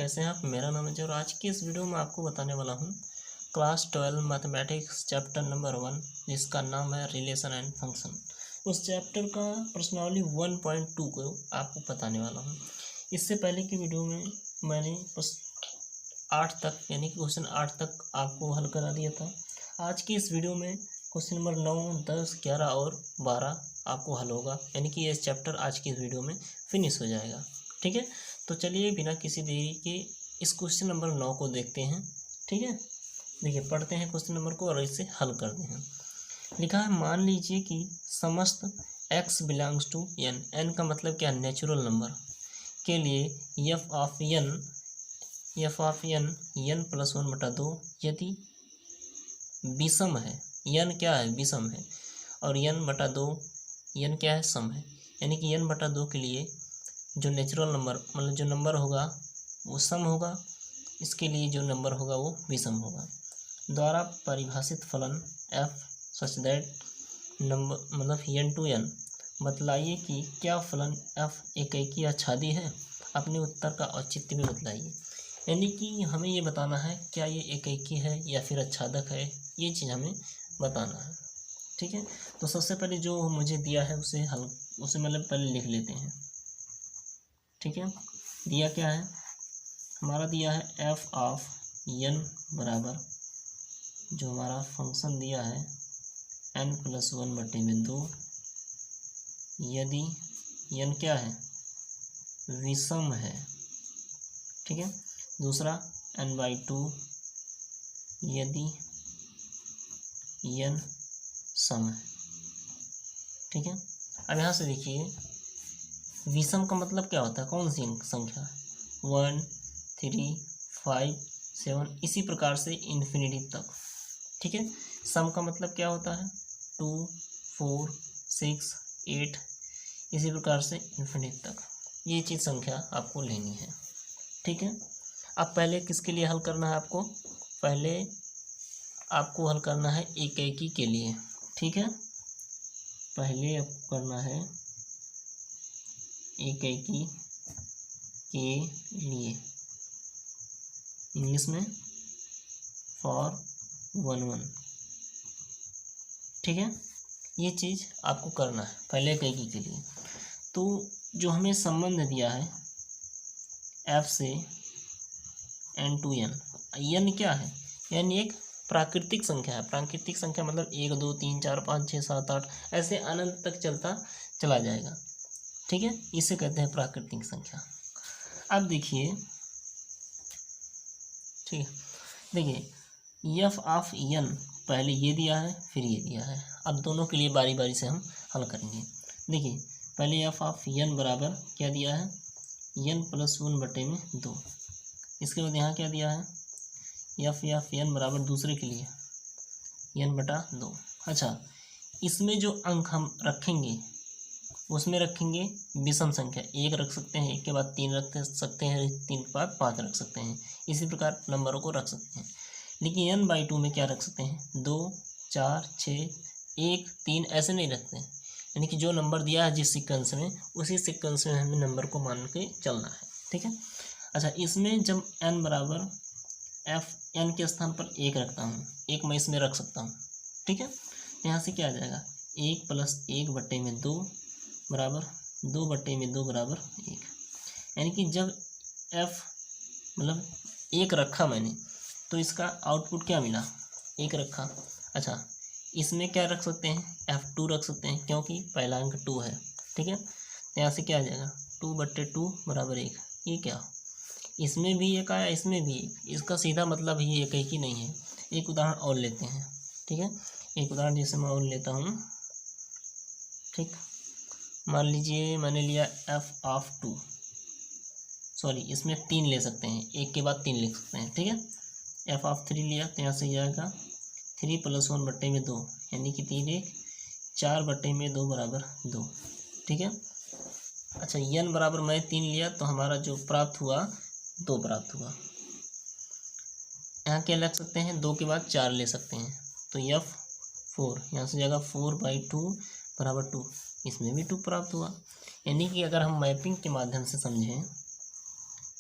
कैसे हैं आप। मेरा नाम है और आज की इस वीडियो में आपको बताने वाला हूं क्लास 12 मैथमेटिक्स चैप्टर नंबर 1 जिसका नाम है रिलेशन एंड फंक्शन। उस चैप्टर का प्रश्नावली 1.2 को आपको बताने वाला हूं। इससे पहले की वीडियो में मैंने बस 8 तक यानी कि क्वेश्चन 8 तक आपको हल करा दिया था। आज की इस वीडियो में क्वेश्चन नंबर 9, 10, 11 और 12 आपको हल होगा, यानी कि ये चैप्टर आज की इस वीडियो में फिनिश हो जाएगा। ठीक है, तो चलिए बिना किसी देरी के इस क्वेश्चन नंबर 9 को देखते हैं। ठीक है, देखिए पढ़ते हैं क्वेश्चन नंबर को और इसे हल करते हैं। लिखा है, मान लीजिए कि समस्त x belongs to n, n का मतलब क्या, नेचुरल नंबर के लिए f of n n plus 1/2 यदि विषम है, n क्या है, विषम है, और n/2 n क्या है, सम है, यानी कि n/2 के लिए जो नेचुरल नंबर मतलब जो नंबर होगा वो सम होगा, इसके लिए जो नंबर होगा वो विषम होगा, द्वारा परिभाषित फलन f सच दैट नंबर मतलब n to n, बतलाइए कि क्या फलन f एकेकी आच्छादी है। अपने उत्तर का औचित्य भी बतलाइए, यानी कि हमें ये बताना है क्या ये एकेकी है या फिर आच्छादक है, ये चीज़ हमें बताना है। ठीक है, तो सबसे पहले जो मुझे दिया है उसे मतलब पहले लिख लेते हैं। ठीक है, दिया क्या है, हमारा दिया है f ऑफ n बराबर जो हमारा फंक्शन दिया है n प्लस 1/2 यदि n क्या है, विषम है। ठीक है, दूसरा n/2 यदि n सम है। ठीक है, अब यहाँ से देखिए विषम का मतलब क्या होता है, कौन सी संख्या, 1, 3, 5, 7 इसी प्रकार से इन्फिनिटी तक। ठीक है, सम का मतलब क्या होता है, 2, 4, 6, 8 इसी प्रकार से इन्फिनिटी तक। ये चीज़ संख्या आपको लेनी है। ठीक है, अब पहले किसके लिए हल करना है आपको, पहले आपको हल करना है एकेकी के लिए। ठीक है, पहले आपको करना है एकेकी के लिए, इंग्लिश में फॉर 1 ठीक है, ये चीज़ आपको करना है पहले एकेकी के लिए। तो जो हमें संबंध दिया है f से n to n, n क्या है, n एक प्राकृतिक संख्या है। प्राकृतिक संख्या मतलब 1, 2, 3, 4, 5, 6, 7, 8 ऐसे अनंत तक चलता चला जाएगा। ठीक है, इसे कहते हैं प्राकृतिक संख्या। अब देखिए, ठीक है, देखिए f ऑफ n पहले ये दिया है फिर ये दिया है। अब दोनों के लिए बारी बारी से हम हल करेंगे। देखिए पहले f ऑफ n बराबर क्या दिया है, n प्लस 1/2। इसके बाद यहाँ क्या दिया है, f n बराबर दूसरे के लिए n/2। अच्छा, इसमें जो अंक हम रखेंगे उसमें रखेंगे विषम संख्या, 1 रख सकते हैं, 1 के बाद 3 रख सकते हैं, 3 के बाद 5 रख सकते हैं, इसी प्रकार नंबरों को रख सकते हैं। लेकिन n/2 में क्या रख सकते हैं, 2, 4, 6, 1, 3 ऐसे नहीं रखते हैं, यानी कि जो नंबर दिया है जिस सीक्वेंस में उसी सीक्वेंस में हमें नंबर को मान के चलना है। ठीक है, अच्छा, इसमें जब n बराबर f n के स्थान पर 1 रखता हूँ, 1 मैं इसमें रख सकता हूँ। ठीक है, यहाँ से क्या आ जाएगा, 1 प्लस 1/2 बराबर 2/2 बराबर 1, यानी कि जब f मतलब 1 रखा मैंने तो इसका आउटपुट क्या मिला, 1 रखा। अच्छा, इसमें क्या रख सकते हैं, f2 रख सकते हैं क्योंकि पहला अंक 2 है। ठीक है, तो यहाँ से क्या आ जाएगा, 2/2 बराबर 1। ये क्या, इसमें भी 1 आया, इसमें भी 1, इसका सीधा मतलब ये एक ही नहीं है। एक उदाहरण और लेते हैं। ठीक है, एक उदाहरण जैसे मैं और लेता हूँ। ठीक, मान लीजिए मैंने लिया f ऑफ 2, सॉरी इसमें 3 ले सकते हैं, 1 के बाद 3 लिख सकते हैं। ठीक है, f ऑफ 3 लिया तो यहाँ से जाएगा 3 प्लस 1/2 यानी कि 3, 1, 4/2 बराबर 2। ठीक है, अच्छा, n बराबर मैं 3 लिया तो हमारा जो प्राप्त हुआ 2 प्राप्त हुआ। यहाँ क्या लग सकते हैं, 2 के बाद 4 ले सकते हैं, तो f4 यहाँ से जाएगा 4/2 बराबर 2, इसमें भी 2 प्राप्त हुआ। यानी कि अगर हम मैपिंग के माध्यम से समझें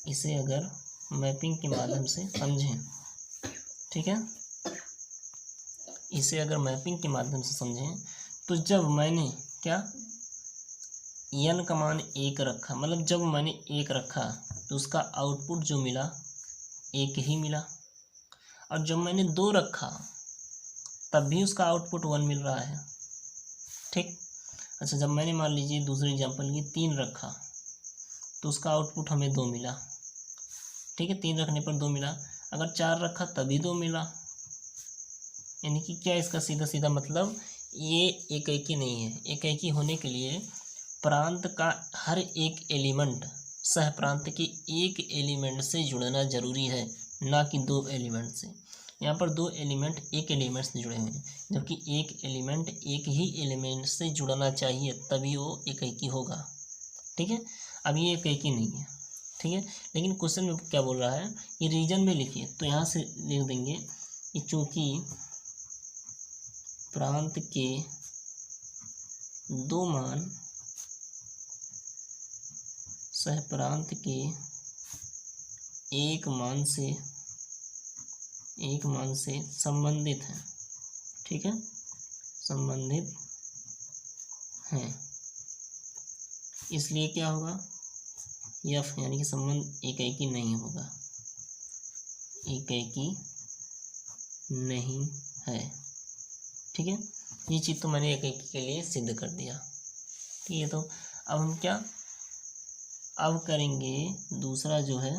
इसे, अगर मैपिंग के माध्यम से समझें, ठीक है। इसे अगर मैपिंग के माध्यम से समझें तो जब मैंने क्या n का मान 1 रखा, मतलब जब मैंने 1 रखा तो उसका आउटपुट जो मिला 1 ही मिला, और जब मैंने 2 रखा तब भी उसका आउटपुट 1 मिल रहा है, ठीक। अच्छा, जब मैंने मान लीजिए दूसरे एग्जांपल की 3 रखा तो उसका आउटपुट हमें 2 मिला, ठीक है। 3 रखने पर 2 मिला, अगर 4 रखा तभी 2 मिला। यानी कि क्या, इसका सीधा सीधा मतलब ये एकाएकी नहीं है। एकाएकी होने के लिए प्रांत का हर एक एलिमेंट सह प्रांत के एक एलिमेंट से जुड़ना जरूरी है, ना कि 2 एलिमेंट से। यहाँ पर 2 एलिमेंट एक एलिमेंट से जुड़े हुए हैं, जबकि एक एलिमेंट एक ही एलिमेंट से जुड़ना चाहिए, तभी वो एकाएकी होगा, ठीक है। अब ये एकाएकी नहीं है, ठीक है। लेकिन क्वेश्चन में क्या बोल रहा है, ये रीजन में लिखिए, तो यहाँ से लिख देंगे कि चूंकि प्रांत के 2 मान सह प्रांत के एक मान से संबंधित हैं, ठीक है, संबंधित हैं, इसलिए क्या होगा, यफ यानी कि संबंध एकाएकी नहीं होगा, एकाएकी नहीं है, ठीक है। ये चीज़ तो मैंने एकाएकी के लिए सिद्ध कर दिया, ठीक है। तो अब हम क्या अब करेंगे दूसरा जो है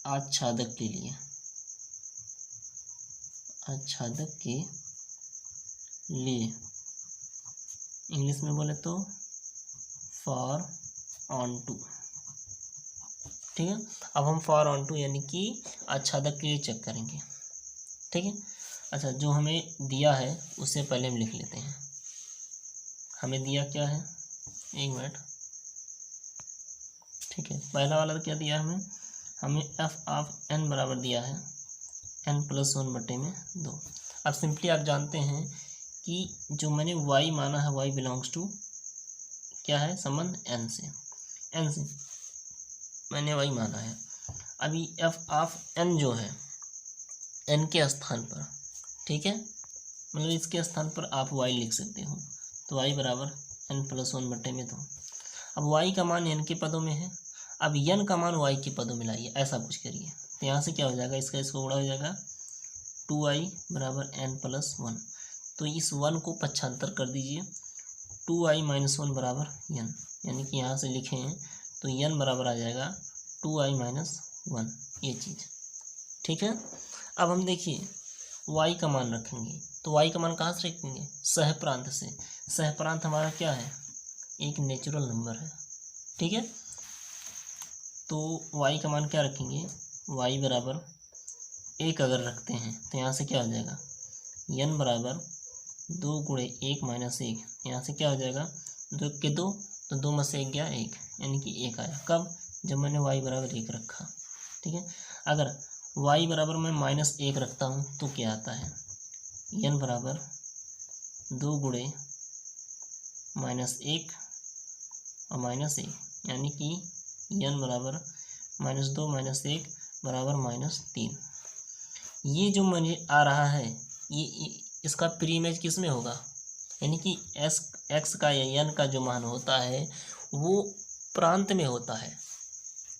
आच्छादक के लिए, आच्छादक के लिए इंग्लिश में बोले तो फॉर ऑन टू, ठीक है। अब हम फॉर ऑन टू यानी कि आच्छादक के लिए चेक करेंगे, ठीक है। अच्छा, जो हमें दिया है उससे पहले हम लिख लेते हैं। हमें दिया क्या है, 1 मिनट, ठीक है। पहला वाला क्या दिया हमें एफ ऑफ एन बराबर दिया है n+1/2। अब सिंपली आप जानते हैं कि जो मैंने y माना है y बिलोंग्स टू क्या है, संबंध n से मैंने y माना है। अभी एफ ऑफ n जो है n के स्थान पर, ठीक है, मतलब इसके स्थान पर आप y लिख सकते हो, तो y बराबर n+1/2। अब y का मान n के पदों में है, अब n का मान y के पदों में लाइए, ऐसा कुछ करिए, तो यहाँ से क्या हो जाएगा, इसको गुणा हो जाएगा, 2y बराबर n+1। तो इस 1 को पक्षांतर कर दीजिए, 2i - 1 बराबर n, यानी कि यहाँ से लिखें तो n बराबर आ जाएगा 2i - 1, ये चीज़, ठीक है। अब हम देखिए y का मान रखेंगे, तो y का मान कहाँ से रखेंगे, सह प्रांत से। सह प्रांत हमारा क्या है, एक नेचुरल नंबर है, ठीक है। तो y का मान क्या रखेंगे, y बराबर 1 अगर रखते हैं तो यहाँ से क्या हो जाएगा, n बराबर 2 × 1 - 1, यहाँ से क्या हो जाएगा, 2 के 2, तो 2 में से 1 गया 1, यानी कि 1 आया। कब, जब मैंने y बराबर 1 रखा, ठीक है। अगर y बराबर मैं -1 रखता हूँ तो क्या आता है, n बराबर 2 × -1 और -1, यानी कि n बराबर -2 - 1 बराबर -3। ये जो मुझे आ रहा है ये इसका प्री इमेज किस में होगा, यानी कि x का या n का जो मान होता है वो प्रांत में होता है।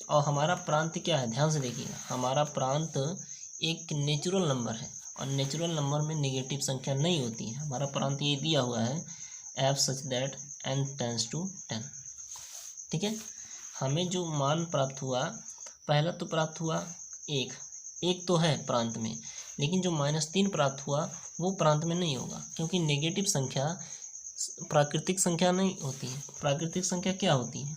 और हमारा प्रांत क्या है, ध्यान से देखिएगा, हमारा प्रांत एक नेचुरल नंबर है, और नेचुरल नंबर में नेगेटिव संख्या नहीं होती है। हमारा प्रांत ये दिया हुआ है f such that n tends to 10, ठीक है। हमें जो मान प्राप्त हुआ, पहला तो प्राप्त हुआ 1 तो है प्रांत में, लेकिन जो -3 प्राप्त हुआ वो प्रांत में नहीं होगा, क्योंकि नेगेटिव संख्या प्राकृतिक संख्या नहीं होती है। प्राकृतिक संख्या क्या होती है,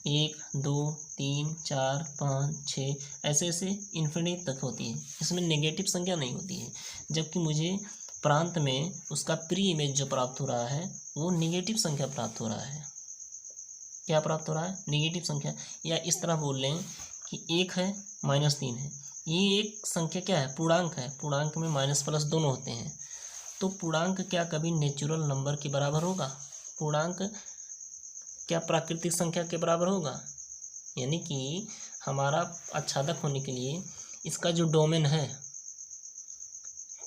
1 2 3 4 5 6 ऐसे ऐसे इन्फिनिट तक होती है, इसमें नेगेटिव संख्या नहीं होती है। जबकि मुझे प्रांत में उसका प्री इमेज जो प्राप्त हो रहा है वो नेगेटिव संख्या प्राप्त हो रहा है। क्या प्राप्त हो रहा है, नेगेटिव संख्या, या इस तरह बोल लें कि 1 है -3 है, ये एक संख्या क्या है, पूर्णांक है। पूर्णांक में माइनस प्लस दोनों होते हैं, तो पूर्णांक क्या कभी नेचुरल नंबर के बराबर होगा, पूर्णांक क्या प्राकृतिक संख्या के बराबर होगा। यानी कि हमारा आच्छादक होने के लिए इसका जो डोमेन है,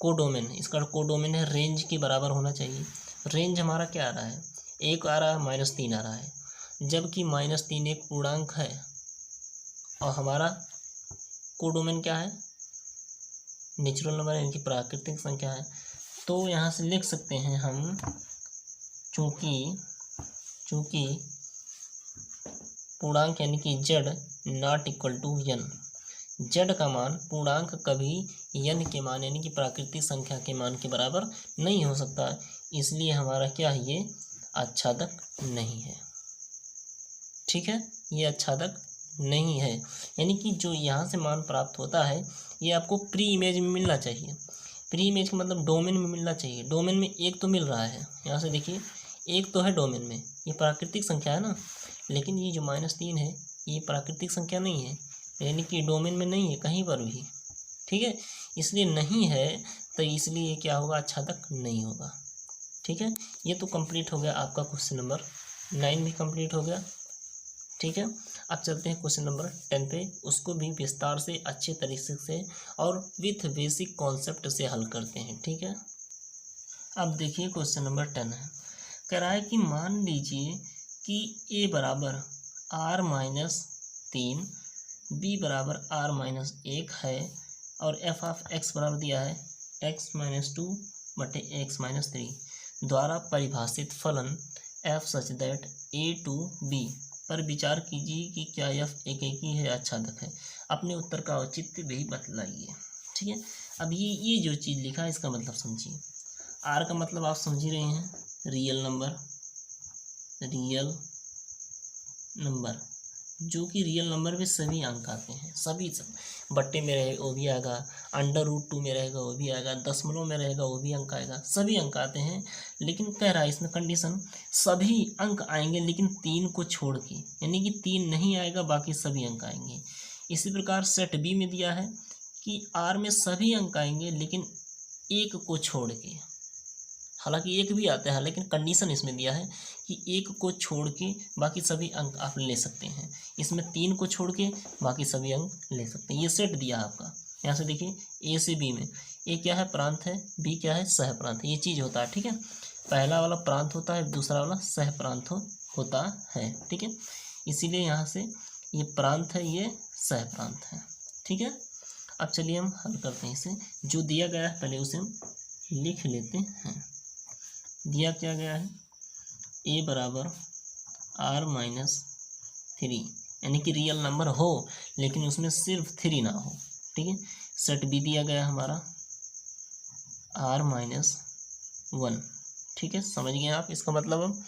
कोडोमेन, इसका कोडोमेन है रेंज के बराबर होना चाहिए। रेंज हमारा क्या आ रहा है, 1 आ रहा है, -3 आ रहा है, जबकि -3 एक पूर्णांक है और हमारा कोडोमेन क्या है, नेचुरल नंबर यानी कि प्राकृतिक संख्या है। तो यहाँ से लिख सकते हैं हम, चूँकि पूर्णांक यानी कि z not equal to n, z का मान पूर्णांक कभी n के मान यानी कि प्राकृतिक संख्या के मान के बराबर नहीं हो सकता, इसलिए हमारा क्या है, ये आच्छादक नहीं है। ठीक है, ये आच्छादक नहीं है, यानी कि जो यहाँ से मान प्राप्त होता है ये आपको प्री इमेज में मिलना चाहिए। प्री इमेज का मतलब डोमेन में मिलना चाहिए। डोमेन में एक तो मिल रहा है, यहाँ से देखिए एक तो है डोमेन में, ये प्राकृतिक संख्या है ना, लेकिन ये जो -3 है ये प्राकृतिक संख्या नहीं है, यानी कि डोमेन में नहीं है कहीं पर भी। ठीक है, इसलिए नहीं है, तो इसलिए क्या होगा, आच्छादक नहीं होगा। ठीक है, ये तो कंप्लीट हो गया आपका क्वेश्चन नंबर 9 भी कंप्लीट हो गया। ठीक है, अब चलते हैं क्वेश्चन नंबर 10 पे, उसको भी विस्तार से अच्छे तरीके से और विथ बेसिक कॉन्सेप्ट से हल करते हैं। ठीक है, अब देखिए क्वेश्चन नंबर 10 है, कह रहा है कि मान लीजिए कि a बराबर r-3, b बराबर r-1 है और f ऑफ x बराबर दिया है x-2 बटे x-3 द्वारा परिभाषित फलन f such that a to b पर विचार कीजिए कि क्या f एकेकी है, आच्छादक है। अपने उत्तर का औचित्य भी बतलाइए। ठीक है, अब ये जो चीज़ लिखा है इसका मतलब समझिए। r का मतलब आप समझ ही रहे हैं, रियल नंबर, जो कि रियल नंबर में सभी अंक आते हैं, सभी बट्टे में रहे वो भी आएगा, √2 में रहेगा वो भी आएगा, दशमलव में रहेगा वो भी अंक आएगा, सभी अंक आते हैं। लेकिन कह रहा है इसमें कंडीशन, सभी अंक आएंगे लेकिन 3 को छोड़ के, यानी कि 3 नहीं आएगा बाकी सभी अंक आएंगे। इसी प्रकार सेट बी में दिया है कि r में सभी अंक आएंगे लेकिन 1 को छोड़ के, हालांकि 1 भी आता है लेकिन कंडीशन इसमें दिया है कि 1 को छोड़ के बाकी सभी अंक आप ले सकते हैं। इसमें 3 को छोड़ के बाकी सभी अंक ले सकते हैं। ये सेट दिया है आपका, यहाँ से देखिए a से b में a क्या है, प्रांत है, b क्या है, सह प्रांत है। ये चीज़ होता है। ठीक है, पहला वाला प्रांत होता है, दूसरा वाला सह प्रांत होता है। ठीक है, इसीलिए यहाँ से ये प्रांत है, ये सह प्रांत है। ठीक है, अब चलिए हम हल करते हैं इसे। जो दिया गया है पहले उसे हम लिख लेते हैं। दिया क्या गया है, a बराबर r-3, यानी कि रियल नंबर हो लेकिन उसमें सिर्फ 3 ना हो। ठीक है, सेट बी दिया गया हमारा r-1। ठीक है, समझ गए आप इसका मतलब।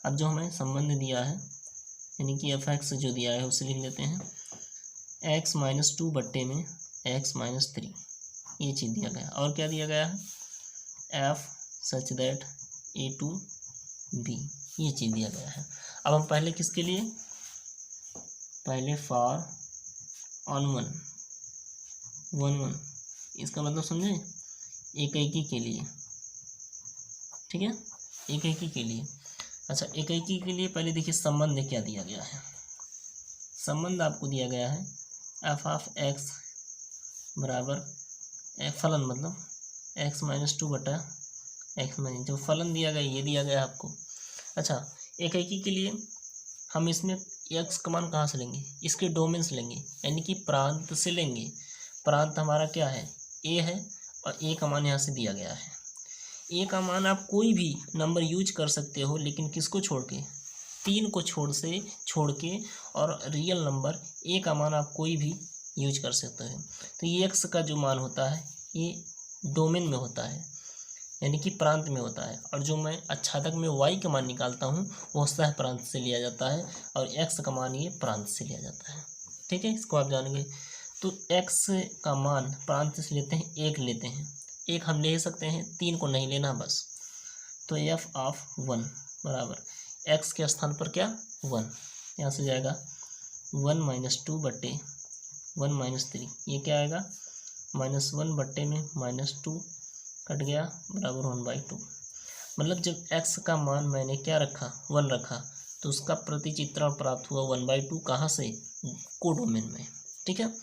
अब जो हमें संबंध दिया है यानी कि f(x) जो दिया है उसे लिख लेते हैं, x-2 बट्टे में x-3, ये चीज़ दिया गया। और क्या दिया गया है, f such that a to b, ये चीज़ दिया गया है। अब हम पहले किसके लिए, पहले फॉर ऑन 1 इसका मतलब समझे, एकेकी के लिए। ठीक है, एकेकी के लिए। अच्छा, एकेकी के लिए पहले देखिए संबंध क्या दिया गया है। संबंध आपको दिया गया है f ऑफ x बराबर फलन मतलब x-2 बटा x-, जो फलन दिया गया ये दिया गया आपको। अच्छा, एकेकी के लिए हम इसमें x का मान कहाँ से लेंगे, इसके डोमेन से लेंगे, यानी कि प्रांत से लेंगे। प्रांत हमारा क्या है, a है, और a का मान यहाँ से दिया गया है। a का मान आप कोई भी नंबर यूज कर सकते हो, लेकिन किसको छोड़ के, 3 को छोड़ के, और रियल नंबर a का मान आप कोई भी यूज कर सकते हैं। तो ये x का जो मान होता है ये डोमेन में होता है, यानी कि प्रांत में होता है, और जो मैं आच्छादक में y का मान निकालता हूँ वो सह प्रांत से लिया जाता है, और x का मान ये प्रांत से लिया जाता है। ठीक है, इसको आप जानेंगे। तो x का मान प्रांत से लेते हैं, 1 लेते हैं, 1 हम ले सकते हैं, 3 को नहीं लेना बस। तो f ऑफ 1 बराबर x के स्थान पर क्या, 1, यहाँ से जाएगा 1-2 बट्टे 1-3, ये क्या आएगा, -1 बट्टे में -2 कट गया बराबर 1/2। मतलब जब x का मान मैंने क्या रखा, 1 रखा, तो उसका प्रतिचित्रण प्राप्त हुआ 1/2, कहाँ से, कोडोमेन में। ठीक है।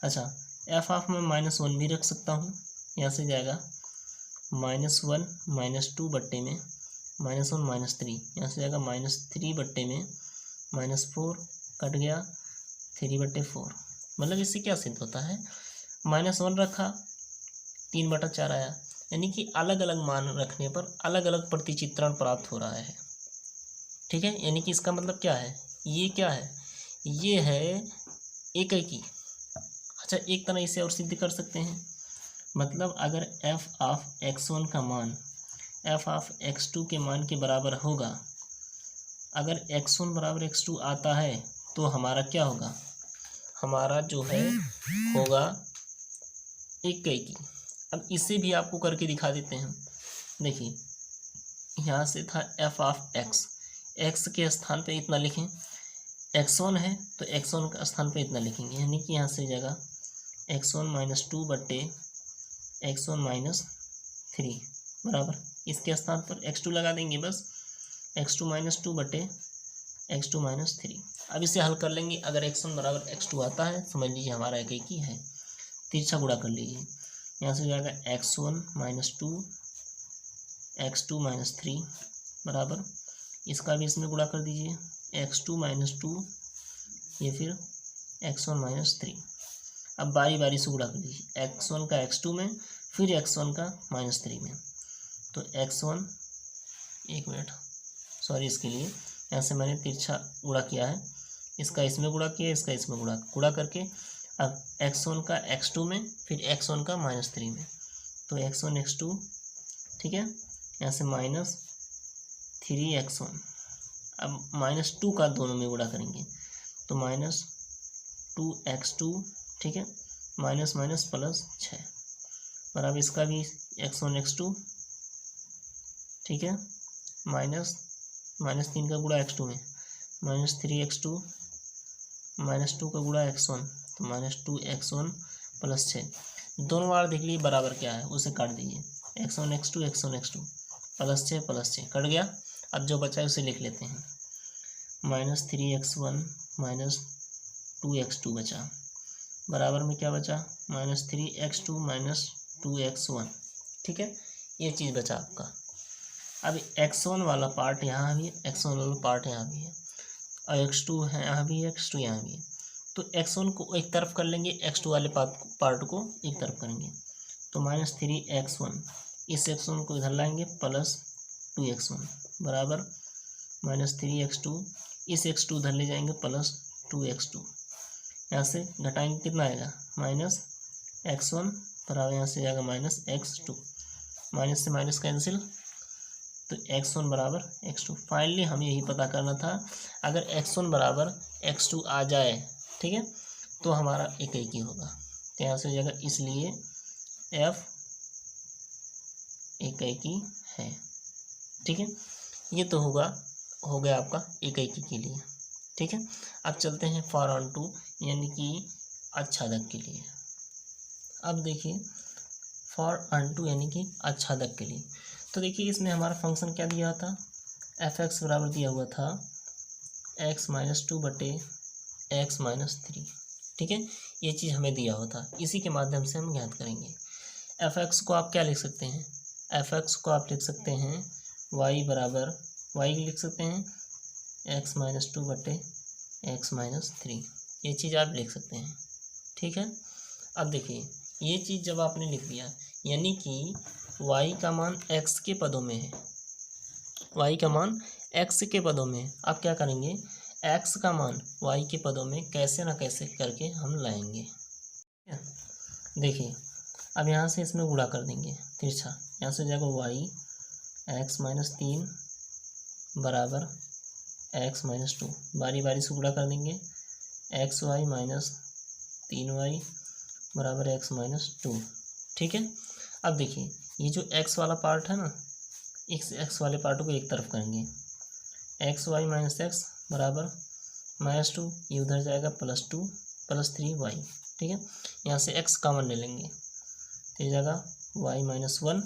अच्छा, एफ ऑफ में -1 भी रख सकता हूँ, यहाँ से जाएगा -1 -2 बट्टे में -1 -3, यहाँ से जाएगा -3 बट्टे में -4 कट गया 3/4। मतलब इससे क्या सिद्ध होता है, -1 रखा 3/4 आया, यानी कि अलग अलग मान रखने पर अलग अलग प्रतिचित्रण प्राप्त हो रहा है। ठीक है, यानी कि इसका मतलब क्या है, ये क्या है, ये है एकैकी। अच्छा, एक तरह इसे और सिद्ध कर सकते हैं, मतलब अगर f ऑफ x1 का मान f ऑफ x2 के मान के बराबर होगा, अगर x1 बराबर x2 आता है तो हमारा क्या होगा, हमारा जो है होगा एकैकी। अब इसे भी आपको करके दिखा देते हैं। देखिए, यहाँ से था f ऑफ x के स्थान पे इतना लिखें, x1 है तो x1 के स्थान पे इतना लिखेंगे, यानी कि यहाँ से जगह x1 - 2 बट्टे x1 - 3 बराबर इसके स्थान पर x2 लगा देंगे, बस x2 - 2 बट्टे x2 - 3। अब इसे हल कर लेंगे, अगर x1 बराबर x2 आता है समझ लीजिए हमारा एकैकी है। तिरछा गुणा कर लीजिए, यहाँ से जाएगा x1 - 2 x2 - 3 बराबर इसका भी इसमें गुणा कर दीजिए, x2 - 2 ये फिर x1 - 3। अब बारी बारी से गुणा कर लीजिए, x1 का x2 में फिर x1 का -3 में, तो x1 एक मिनट सॉरी इसके लिए यहाँ से मैंने तिरछा गुणा किया है, इसका इसमें गुणा किया, इसका इसमें गुणा करके अब x1 का x2 में फिर x1 का -3 में, तो x1 x2 ठीक है, यहाँ से -3x1। अब -2 का दोनों में गुणा करेंगे तो -2x2 ठीक है, माइनस माइनस प्लस 6 बराबर इसका भी x1 x2 ठीक है, -3 का गुणा x2 में -3x2 -2 का गुणा x1 तो -2x1 प्लस 6। दोनों बार देख लीजिए बराबर क्या है, उसे काट दीजिए, x1 x2 प्लस 6 कट गया। अब जो बचा है उसे लिख लेते हैं, -3x1 -2x2 बचा, बराबर में क्या बचा -3x2 -2x1। ठीक है, ये चीज़ बचा आपका। अब x1 वाला पार्ट यहाँ भी है, x1 वाला पार्ट यहाँ भी है, और x2 है यहाँ भी है, x2 यहाँ भी है, तो x1 को एक तरफ कर लेंगे, x2 वाले पार्ट को एक तरफ करेंगे, तो -3x1 इस x1 को इधर लाएंगे प्लस 2x1 बराबर -3x2 इस x2 उधर ले जाएंगे प्लस 2x2, यहाँ से घटाएंगे कितना आएगा -x1 बराबर यहाँ से जाएगा -x2, माइनस से माइनस कैंसिल, तो x1 बराबर x2। फाइनली हमें यही पता करना था, अगर x1 बराबर x2 आ जाए ठीक है तो हमारा एकैकी होगा, तो यहाँ से हो जाएगा इसलिए f एकैकी है। ठीक है, ये तो हो गया आपका एकैकी के लिए। ठीक है, अब चलते हैं फॉर ऑन टू यानी कि आच्छादक के लिए। अब देखिए फॉर ऑन टू यानी कि आच्छादक के लिए, तो देखिए इसमें हमारा फंक्शन क्या दिया था, f(x) बराबर दिया हुआ था x - 2 बटे x - 3। ठीक है, ये चीज़ हमें दिया हुआ था, इसी के माध्यम से हम ज्ञात करेंगे। f(x) को आप क्या लिख सकते हैं, f(x) को आप लिख सकते हैं y बराबर y लिख सकते हैं x - 2 बटे x - 3, ये चीज़ आप लिख सकते हैं। ठीक है, अब देखिए ये चीज़ जब आपने लिख दिया यानी कि y का मान x के पदों में है, y का मान x के पदों में है, आप क्या करेंगे x का मान y के पदों में कैसे ना कैसे करके हम लाएंगे। देखिए अब यहाँ से इसमें गुणा कर देंगे तिरछा, यहाँ से जाएगा y x - 3 बराबर x - 2, बारी बारी से गुणा कर देंगे, xy - 3y बराबर x - 2। ठीक है, अब देखिए ये जो x वाला पार्ट है ना, इस x वाले पार्ट को एक तरफ करेंगे, xy - x बराबर -2, ये उधर जाएगा +2 + 3y। ठीक है, यहाँ से x कॉमन ले लेंगे, तो ये जगह y - 1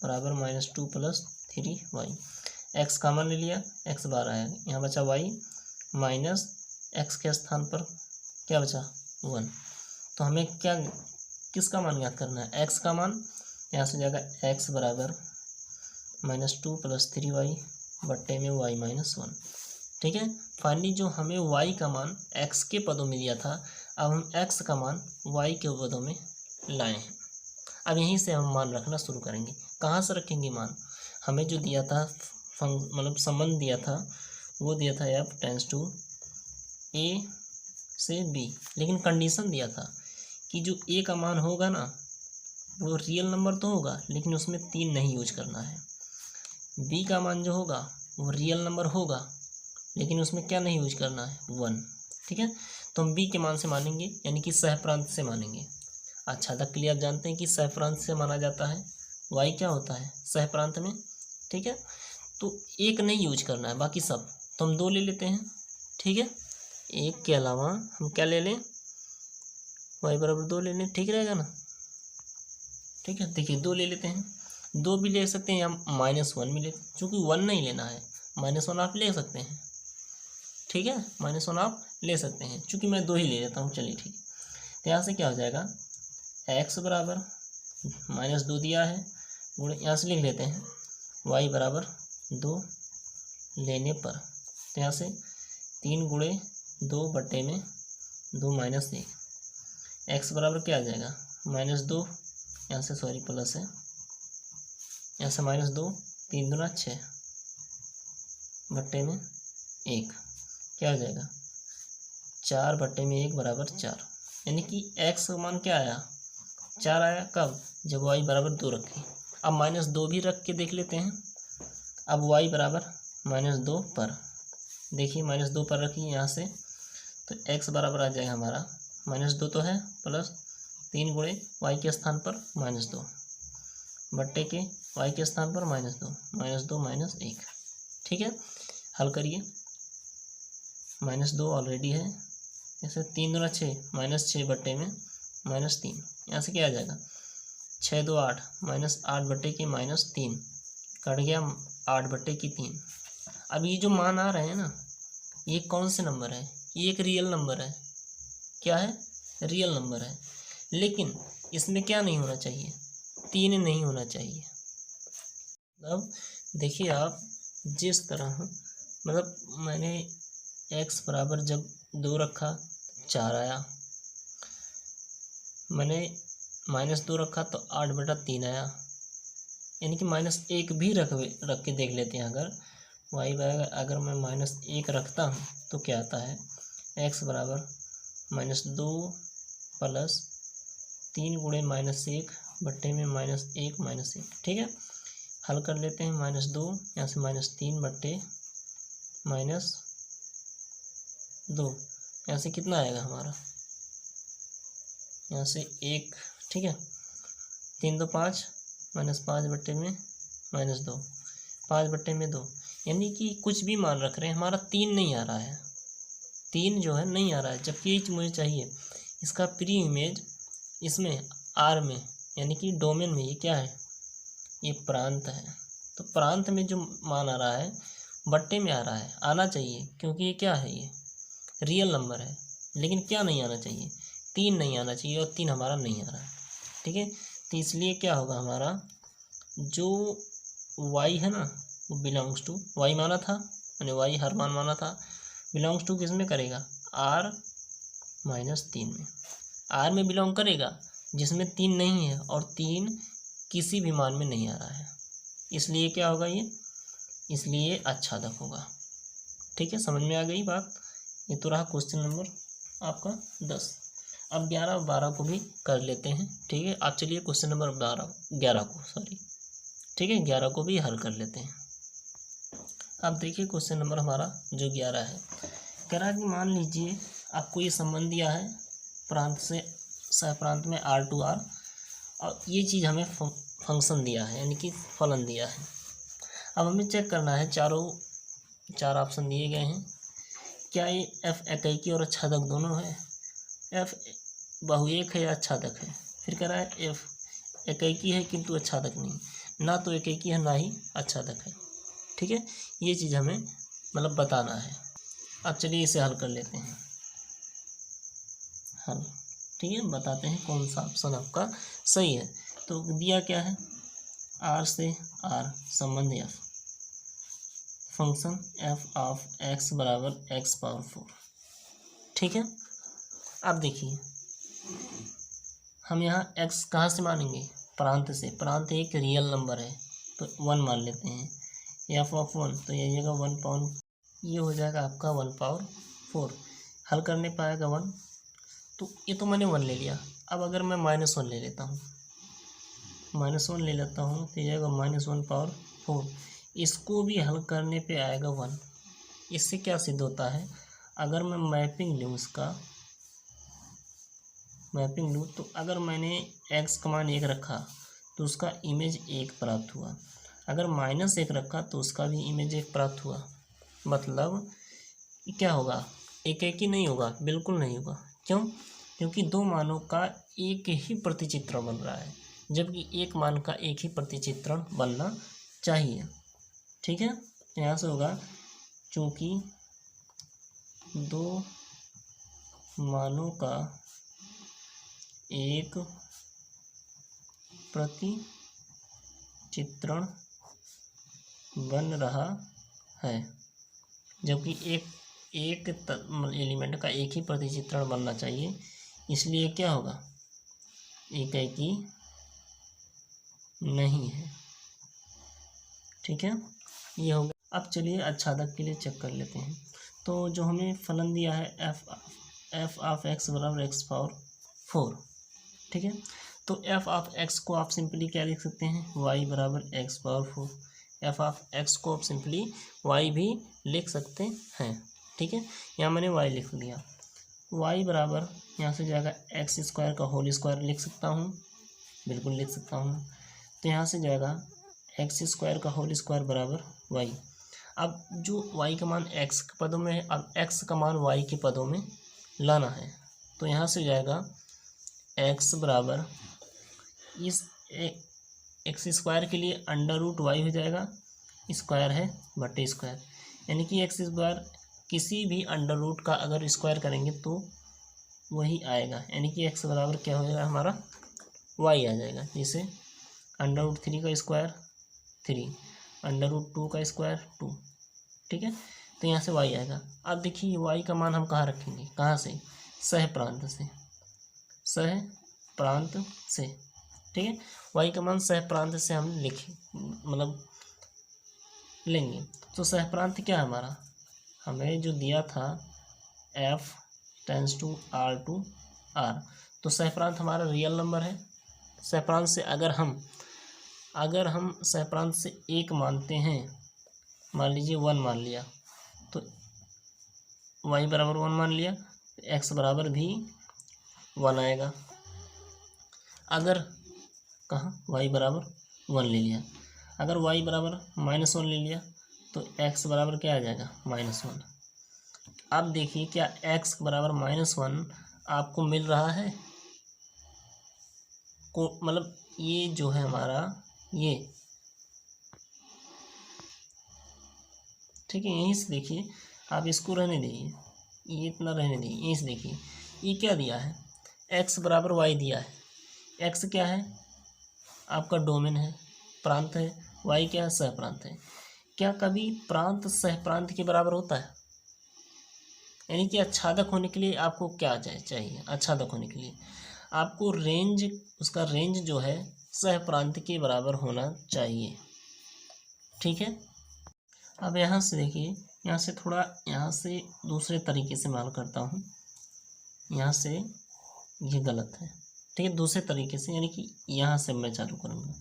बराबर -2 + 3y, x कॉमन ले लिया, x बार आया, यहाँ बचा y माइनस x के स्थान पर क्या बचा 1। तो हमें क्या किसका मान ज्ञात करना है, x का मान। यहाँ से जाएगा x बराबर -2 + 3y बट्टे में y - 1। ठीक है, फाइनली जो हमें y का मान x के पदों में दिया था, अब हम x का मान y के पदों में लाए हैं। अब यहीं से हम मान रखना शुरू करेंगे। कहाँ से रखेंगे मान, हमें जो दिया था मतलब संबंध दिया था, वो दिया था f टेंड्स टू a से b, लेकिन कंडीशन दिया था कि जो a का मान होगा ना वो रियल नंबर तो होगा लेकिन उसमें 3 नहीं यूज करना है। b का मान जो होगा वो रियल नंबर होगा लेकिन उसमें क्या नहीं यूज करना है, 1। ठीक है, तो हम b के मान से मानेंगे, यानी कि सहप्रांत से मानेंगे। आच्छादक के लिए आप जानते हैं कि सहप्रांत से माना जाता है, y क्या होता है सहप्रांत में। ठीक है, तो 1 नहीं यूज करना है, बाकी सब। तो हम 2 ले लेते हैं। ठीक है, 1 के अलावा हम क्या ले लें, y बराबर 2 ले लें, ठीक रहेगा ना। ठीक है, देखिए 2 ले लेते हैं, 2 भी ले सकते हैं या -1 भी ले, चूँकि 1 नहीं लेना है, -1 आप ले सकते हैं। ठीक है, -1 आप ले सकते हैं, चूँकि मैं 2 ही ले लेता हूँ। चलिए ठीक है, तो यहाँ से क्या हो जाएगा, x बराबर -2 दिया है, गुणे यहाँ से लिख लेते हैं y बराबर 2 लेने पर, तो यहाँ से 3 गुणे 2 बट्टे में 2 - 1, x बराबर क्या आ जाएगा -2, यहाँ से सॉरी प्लस है, यहाँ से -2, 3 दूना 6 बट्टे में 1, क्या हो जाएगा 4 बट्टे में 1 बराबर 4, यानी कि x का मान क्या आया 4 आया। कब, जब y बराबर 2 रखें। अब -2 भी रख के देख लेते हैं। अब y बराबर -2 पर, देखिए -2 पर रखिए यहाँ से, तो x बराबर आ जाएगा हमारा -2 तो है, प्लस 3 गुणे y के स्थान पर -2 बट्टे के y के स्थान पर -2 -1। ठीक है, हल करिए, -2 ऑलरेडी है, जैसे 3 दूना 6 -6 बट्टे में -3, यहाँ से क्या आ जाएगा 6 2 8 -8 बट्टे के -3 कट गया 8 बट्टे की 3। अब ये जो मान आ रहे हैं ना, ये कौन से नंबर है, ये एक रियल नंबर है। क्या है, रियल नंबर है, लेकिन इसमें क्या नहीं होना चाहिए, 3 नहीं होना चाहिए। अब देखिए आप, जिस तरह मतलब मैंने x बराबर जब 2 रखा 4 आया, मैंने -2 रखा तो 8/3 आया, यानी कि -1 भी रख के देख लेते हैं। अगर y बराबर, अगर मैं -1 रखता हूँ तो क्या आता है, x बराबर -2 प्लस 3 गुणे -1 बट्टे में -1 - 1। ठीक है, हल कर लेते हैं, -2 यहाँ से -3 बट्टे -2, यहाँ से कितना आएगा हमारा, यहाँ से 1। ठीक है, 3 2 5 -5 बट्टे में -2, 5 बट्टे में 2, यानी कि कुछ भी मान रख रहे हैं, हमारा 3 नहीं आ रहा है, 3 जो है नहीं आ रहा है, जबकि ये मुझे चाहिए। इसका प्री इमेज इसमें R में, यानी कि डोमेन में, ये क्या है, ये प्रांत है। तो प्रांत में जो मान आ रहा है बट्टे में आ रहा है, आना चाहिए, क्योंकि ये क्या है, ये रियल नंबर है। लेकिन क्या नहीं आना चाहिए, 3 नहीं आना चाहिए, और 3 हमारा नहीं आ रहा है। ठीक है, तो इसलिए क्या होगा, हमारा जो y है ना वो बिलोंग्स टू, y माना था मैंने, y हर मान माना था, बिलोंग्स टू किस में करेगा, R -3 में। R में बिलोंग करेगा जिसमें 3 नहीं है, और 3 किसी भी मान में नहीं आ रहा है, इसलिए क्या होगा ये, इसलिए आच्छादक होगा। ठीक है, समझ में आ गई बात। ये तो रहा क्वेश्चन नंबर आपका 10। अब 11 और 12 को भी कर लेते हैं। ठीक है, आप चलिए क्वेश्चन नंबर 11 को, सॉरी, ठीक है, 11 को भी हल कर लेते हैं। अब देखिए क्वेश्चन नंबर हमारा जो 11 है, कह रहा है कि मान लीजिए आपको ये संबंध दिया है प्रांत से सहप्रांत में R to R, और ये चीज़ हमें फंक्शन दिया है, यानी कि फलन दिया है। अब हमें चेक करना है, चार ऑप्शन दिए गए हैं, क्या ये f एकैकी और आच्छादक दोनों है, f बहुएक है या आच्छादक है। फिर कह रहा है f एकैकी है किंतु आच्छादक नहीं, ना तो एकैकी है ना ही आच्छादक है। ठीक है, ये चीज़ हमें मतलब बताना है। अब चलिए इसे हल कर लेते हैं। हल। ठीक है, बताते हैं कौन सा ऑप्शन आपका सही है। तो दिया क्या है, आर से आर संबंध F, function F of x बराबर एक्स पावर 4। ठीक है, अब देखिए हम यहाँ एक्स कहाँ से मानेंगे, प्रांत से। प्रांत एक रियल नंबर है तो 1 मान लेते हैं। एफ ऑफ 1 तो ये जाएगा 1 पावर, ये हो जाएगा आपका 1 पावर 4। हल करने पाएगा 1, तो ये तो मैंने 1 ले लिया। अब अगर मैं -1 ले लेता हूँ, -1 ले लेता हूँ तो ये जाएगा -1 पावर 4। इसको भी हल करने पे आएगा 1। इससे क्या सिद्ध होता है, अगर मैं मैपिंग लूँ, इसका मैपिंग लूँ, तो अगर मैंने x का मान 1 रखा तो उसका इमेज 1 प्राप्त हुआ। अगर -1 रखा तो उसका भी इमेज 1 प्राप्त हुआ। मतलब क्या होगा, एक ही नहीं होगा, बिल्कुल नहीं होगा। क्यों? क्योंकि दो मानों का एक ही प्रतिचित्रण बन रहा है, जबकि एक मान का एक ही प्रतिचित्रण बनना चाहिए। ठीक है, यहाँ से होगा चूँकि दो मानों का एक प्रतिचित्रण बन रहा है, जबकि एक एलिमेंट का एक ही प्रतिचित्रण बनना चाहिए, इसलिए क्या होगा, एक ही नहीं है। ठीक है, ये हो गया। अब चलिए आच्छादक के लिए चेक कर लेते हैं। तो जो हमें फलन दिया है एफ ऑफ एक्स बराबर एक्स पावर 4। ठीक है, तो एफ ऑफ एक्स को आप सिंपली क्या लिख सकते हैं, वाई बराबर x power 4। F of x को आप सिंपली वाई भी लिख सकते हैं। ठीक है, यहाँ मैंने वाई लिख दिया। वाई बराबर यहाँ से जाएगा एक्स स्क्वायर का होल स्क्वायर लिख सकता हूँ, बिल्कुल लिख सकता हूँ। तो यहाँ से जाएगा एक्स स्क्वायर का होल स्क्वायर बराबर वाई। अब जो वाई का मान एक्स के पदों में है, अब एक्स का मान वाई के पदों में लाना है। तो यहाँ से जाएगा एक्स बराबर इस एक्स स्क्वायर के लिए अंडर रूट वाई हो जाएगा, स्क्वायर है बटे स्क्वायर, यानी कि एक्स स्क्वायर किसी भी अंडर रूट का अगर स्क्वायर करेंगे तो वही आएगा, यानी कि एक्स बराबर क्या हो जाएगा हमारा, वाई आ जाएगा। जैसे अंडर रूट 3 का स्क्वायर 3, अंडर रूट 2 का स्क्वायर 2। ठीक है, तो यहाँ से वाई आएगा। अब देखिए वाई का मान हम कहाँ रखेंगे, कहाँ से, सह प्रांत से, सह प्रांत से। ठीक है, वाई का मान सह प्रांत से हम मतलब लेंगे। तो सह प्रांत क्या है हमारा, हमें जो दिया था f tends to r to r, तो सह प्रांत हमारा रियल नंबर है। सह प्रांत से अगर हम सह प्रांत से 1 मानते हैं, मान लीजिए 1 मान लिया, तो y बराबर 1 मान लिया, तो x बराबर भी 1 आएगा। अगर कहाँ y बराबर 1 ले लिया, अगर y बराबर -1 ले लिया तो x बराबर क्या आ जाएगा, -1। अब देखिए क्या x बराबर -1 आपको मिल रहा है को, मतलब ये जो है हमारा ये, ठीक है, यहीं से देखिए, आप इसको रहने दीजिए, ये इतना रहने दीजिए, यहीं से देखिए ये क्या दिया है, x बराबर y दिया है। x क्या है, आपका डोमेन है, प्रांत है, y क्या है, सह प्रांत है। क्या कभी प्रांत सह प्रांत के बराबर होता है, यानी कि आच्छादक होने के लिए आपको क्या चाहिए, आच्छादक होने के लिए आपको रेंज, उसका रेंज जो है सह प्रांत के बराबर होना चाहिए। ठीक है, अब यहाँ से देखिए, यहाँ से थोड़ा, यहाँ से दूसरे तरीके से मान करता हूँ, यहाँ से ये गलत है। ठीक है, दूसरे तरीके से, यानी कि यहाँ से मैं चालू करूँगा।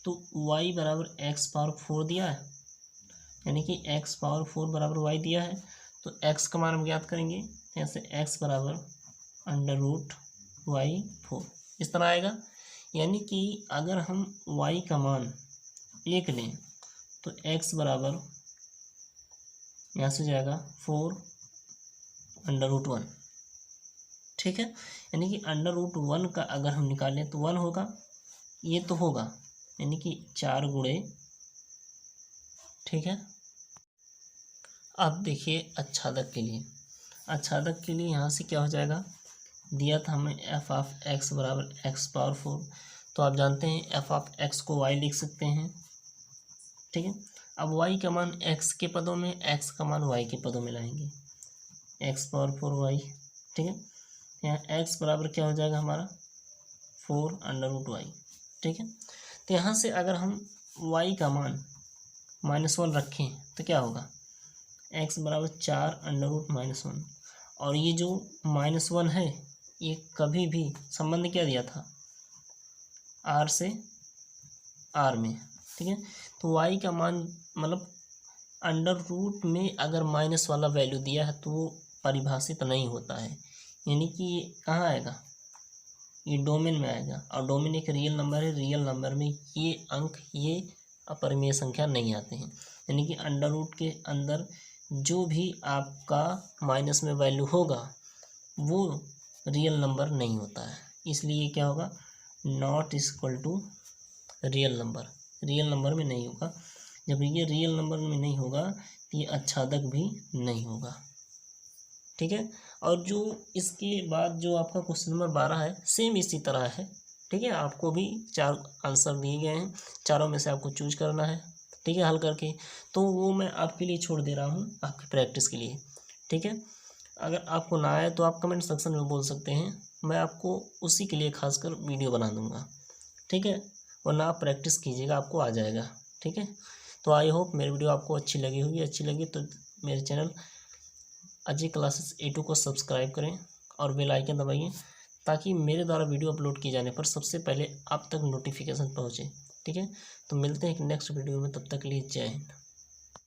तो y बराबर एक्स पावर 4 दिया है, यानी कि x पावर 4 बराबर y दिया है, तो x का मान हम ज्ञात करेंगे। यहाँ से x बराबर अंडर रूट वाई 4 इस तरह आएगा। यानी कि अगर हम y का मान 1 लें तो x बराबर यहाँ से जाएगा 4 अंडर रूट 1। ठीक है, यानी कि अंडर रूट 1 का अगर हम निकालें तो 1 होगा, ये तो होगा, यानी कि 4 गुणे। ठीक है, अब देखिए आच्छादक के लिए, आच्छादक के लिए यहाँ से क्या हो जाएगा, दिया था हमें एफ ऑफ एक्स बराबर एक्स पावर 4, तो आप जानते हैं एफ ऑफ एक्स को वाई लिख सकते हैं, ठीक है। अब वाई का मान एक्स के पदों में, एक्स का मान वाई के पदों में लाएंगे, एक्स पावर 4 वाई, ठीक है। यहाँ एक्स बराबर क्या हो जाएगा हमारा 4 अंडर रूट वाई, ठीक है। तो यहाँ से अगर हम वाई का मान -1 रखें तो क्या होगा, एक्स बराबर 4 अंडर रूट -1, और ये जो -1 है ये कभी भी संबंध क्या दिया था, आर से आर में, ठीक है। तो वाई का मान मतलब अंडर रूट में अगर माइनस वाला वैल्यू दिया है तो वो परिभाषित नहीं होता है, यानी कि ये कहाँ आएगा, ये डोमेन में आएगा, और डोमेन एक रियल नंबर है, रियल नंबर में ये अंक, ये अपरिमेय संख्या नहीं आते हैं, यानी कि अंडर रूट के अंदर जो भी आपका माइनस में वैल्यू होगा वो रियल नंबर नहीं होता है, इसलिए क्या होगा, not equal to real number, real number में नहीं होगा। जब ये रियल नंबर में नहीं होगा तो ये आच्छादक भी नहीं होगा, ठीक है। और जो इसके बाद जो आपका क्वेश्चन नंबर 12 है सेम इसी तरह है, ठीक है। आपको भी 4 आंसर दिए गए हैं, चारों में से आपको चूज करना है, ठीक है, हल करके। तो वो मैं आपके लिए छोड़ दे रहा हूँ आपकी प्रैक्टिस के लिए, ठीक है। अगर आपको ना आए तो आप कमेंट सेक्शन में बोल सकते हैं, मैं आपको उसी के लिए खासकर वीडियो बना दूँगा, ठीक है। वरना आप प्रैक्टिस कीजिएगा, आपको आ जाएगा, ठीक है। तो आई होप मेरी वीडियो आपको अच्छी लगी होगी, अच्छी लगी तो मेरे चैनल अजय क्लासेस A2 को सब्सक्राइब करें और बेल आइकन दबाइए, ताकि मेरे द्वारा वीडियो अपलोड किए जाने पर सबसे पहले आप तक नोटिफिकेशन पहुँचे, ठीक है। तो मिलते हैं एक नेक्स्ट वीडियो में, तब तक के लिए जय हिंद।